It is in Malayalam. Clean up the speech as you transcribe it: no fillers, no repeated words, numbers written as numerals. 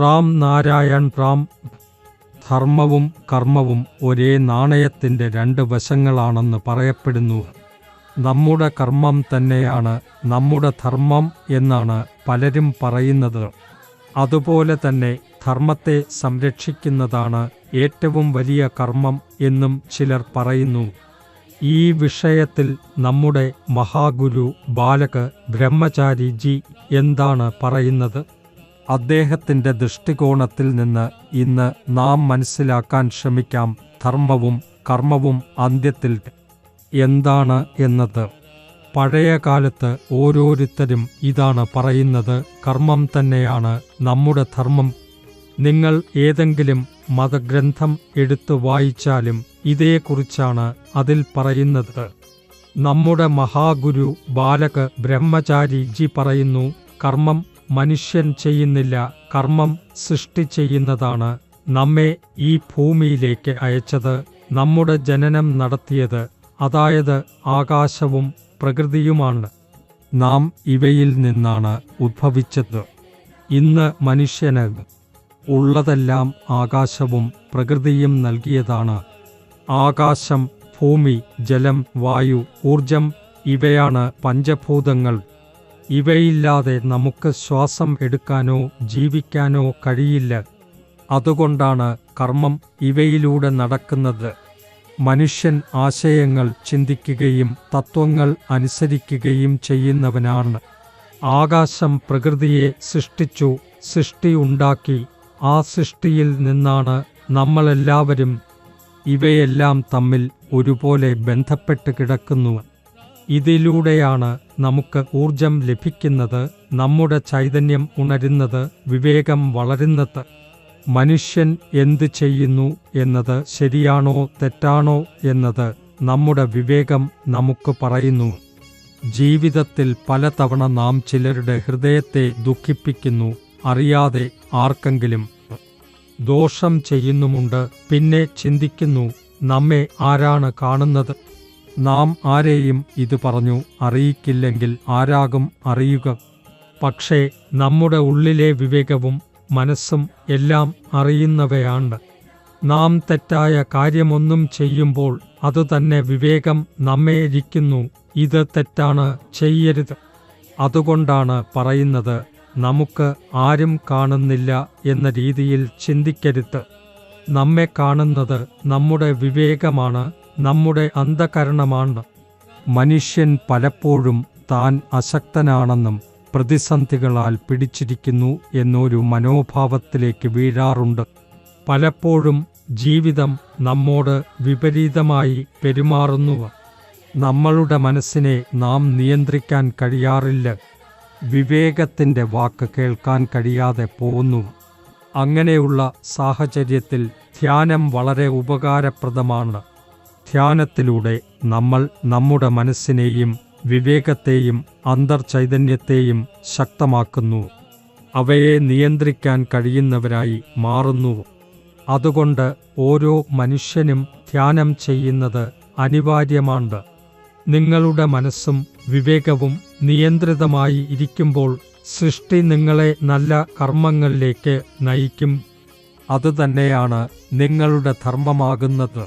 റാം നാരായൺ റാം. ധർമ്മവും കർമ്മവും ഒരേ നാണയത്തിൻ്റെ രണ്ട് വശങ്ങളാണെന്ന് പറയപ്പെടുന്നു. നമ്മുടെ കർമ്മം തന്നെയാണ് നമ്മുടെ ധർമ്മം എന്നാണ് പലരും പറയുന്നത്. അതുപോലെ തന്നെ ധർമ്മത്തെ സംരക്ഷിക്കുന്നതാണ് ഏറ്റവും വലിയ കർമ്മം എന്നും ചിലർ പറയുന്നു. ഈ വിഷയത്തിൽ നമ്മുടെ മഹാഗുരു ബാലക ബ്രഹ്മചാരിജി എന്താണ് പറയുന്നത്? അദ്ദേഹത്തിൻ്റെ ദൃഷ്ടികോണത്തിൽ നിന്ന് ഇന്ന് നാം മനസ്സിലാക്കാൻ ശ്രമിക്കാം ധർമ്മവും കർമ്മവും അന്ത്യത്തിൽ എന്താണ് എന്നത്. പഴയ കാലത്ത് ഓരോരുത്തരും ഇതാണ് പറയുന്നത്, കർമ്മം തന്നെയാണ് നമ്മുടെ ധർമ്മം. നിങ്ങൾ ഏതെങ്കിലും മതഗ്രന്ഥം എടുത്തു വായിച്ചാലും ഇതേക്കുറിച്ചാണ് അതിൽ പറയുന്നത്. നമ്മുടെ മഹാഗുരു ബാലക ബ്രഹ്മചാരിജി പറയുന്നു, കർമ്മം മനുഷ്യൻ ചെയ്യുന്നില്ല, കർമ്മം സൃഷ്ടി ചെയ്യുന്നതാണ്. നമ്മെ ഈ ഭൂമിയിലേക്ക് അയച്ചത്, നമ്മുടെ ജനനം നടത്തിയത്, അതായത് ആകാശവും പ്രകൃതിയുമാണ്. നാം ഇവയിൽ നിന്നാണ് ഉദ്ഭവിച്ചത്. ഇന്ന് മനുഷ്യന് ഉള്ളതെല്ലാം ആകാശവും പ്രകൃതിയും നൽകിയതാണ്. ആകാശം, ഭൂമി, ജലം, വായു, ഊർജം ഇവയാണ് പഞ്ചഭൂതങ്ങൾ. ഇവയില്ലാതെ നമുക്ക് ശ്വാസം എടുക്കാനോ ജീവിക്കാനോ കഴിയില്ല. അതുകൊണ്ടാണ് കർമ്മം ഇവയിലൂടെ നടക്കുന്നത്. മനുഷ്യൻ ആശയങ്ങൾ ചിന്തിക്കുകയും തത്വങ്ങൾ അനുസരിക്കുകയും ചെയ്യുന്നവനാണ്. ആകാശം പ്രകൃതിയെ സൃഷ്ടിച്ചു, സൃഷ്ടി ഉണ്ടാക്കി. ആ സൃഷ്ടിയിൽ നിന്നാണ് നമ്മളെല്ലാവരും. ഇവയെല്ലാം തമ്മിൽ ഒരുപോലെ ബന്ധപ്പെട്ട് കിടക്കുന്നു. ഇതിലൂടെയാണ് നമുക്ക് ഊർജം ലഭിക്കുന്നത്, നമ്മുടെ ചൈതന്യം ഉണരുന്നത്, വിവേകം വളരുന്നത്. മനുഷ്യൻ എന്ത് ചെയ്യുന്നു എന്നത് ശരിയാണോ തെറ്റാണോ എന്നത് നമ്മുടെ വിവേകം നമുക്ക് പറയുന്നു. ജീവിതത്തിൽ പലതവണ നാം ചിലരുടെ ഹൃദയത്തെ ദുഃഖിപ്പിക്കുന്നു. അറിയാതെ ആർക്കെങ്കിലും ദോഷം ചെയ്യുന്നുമുണ്ട്. പിന്നെ ചിന്തിക്കുന്നു, നമ്മെ ആരാണ് കാണുന്നത്? നാം ആരെയും ഇത് പറഞ്ഞു അറിയിക്കില്ലെങ്കിൽ ആരാകും അറിയുക? പക്ഷേ നമ്മുടെ ഉള്ളിലെ വിവേകവും മനസ്സും എല്ലാം അറിയുന്നവയാണ്. നാം തെറ്റായ കാര്യമൊന്നും ചെയ്യുമ്പോൾ അതുതന്നെ വിവേകം നമ്മെ ഇരിക്കുന്നു, ഇത് തെറ്റാണ്, ചെയ്യരുത്. അതുകൊണ്ടാണ് പറയുന്നത്, നമുക്ക് ആരും കാണുന്നില്ല എന്ന രീതിയിൽ ചിന്തിക്കരുത്. നമ്മെ കാണുന്നത് നമ്മുടെ വിവേകമാണ്, നമ്മുടെ അന്ധകരണമാണ്. മനുഷ്യൻ പലപ്പോഴും താൻ അശക്തനാണെന്നും പ്രതിസന്ധികളാൽ പിടിച്ചിരിക്കുന്നു എന്നൊരു മനോഭാവത്തിലേക്ക് വീഴാറുണ്ട്. പലപ്പോഴും ജീവിതം നമ്മോട് വിപരീതമായി പെരുമാറുന്നു. നമ്മളുടെ മനസ്സിനെ നാം നിയന്ത്രിക്കാൻ കഴിയാറില്ല. വിവേകത്തിൻ്റെ വാക്ക് കേൾക്കാൻ കഴിയാതെ പോകുന്നു. അങ്ങനെയുള്ള സാഹചര്യത്തിൽ ധ്യാനം വളരെ ഉപകാരപ്രദമാണ്. ധ്യാനത്തിലൂടെ നമ്മൾ നമ്മുടെ മനസ്സിനെയും വിവേകത്തെയും അന്തർചൈതന്യത്തെയും ശക്തമാക്കുന്നു. അവയെ നിയന്ത്രിക്കാൻ കഴിയുന്നവരായി മാറുന്നു. അതുകൊണ്ട് ഓരോ മനുഷ്യനും ധ്യാനം ചെയ്യുന്നത് അനിവാര്യമാണ്. നിങ്ങളുടെ മനസ്സും വിവേകവും നിയന്ത്രിതമായി ഇരിക്കുമ്പോൾ സൃഷ്ടി നിങ്ങളെ നല്ല കർമ്മങ്ങളിലേക്ക് നയിക്കും. അതുതന്നെയാണ് നിങ്ങളുടെ ധർമ്മമാകുന്നത്.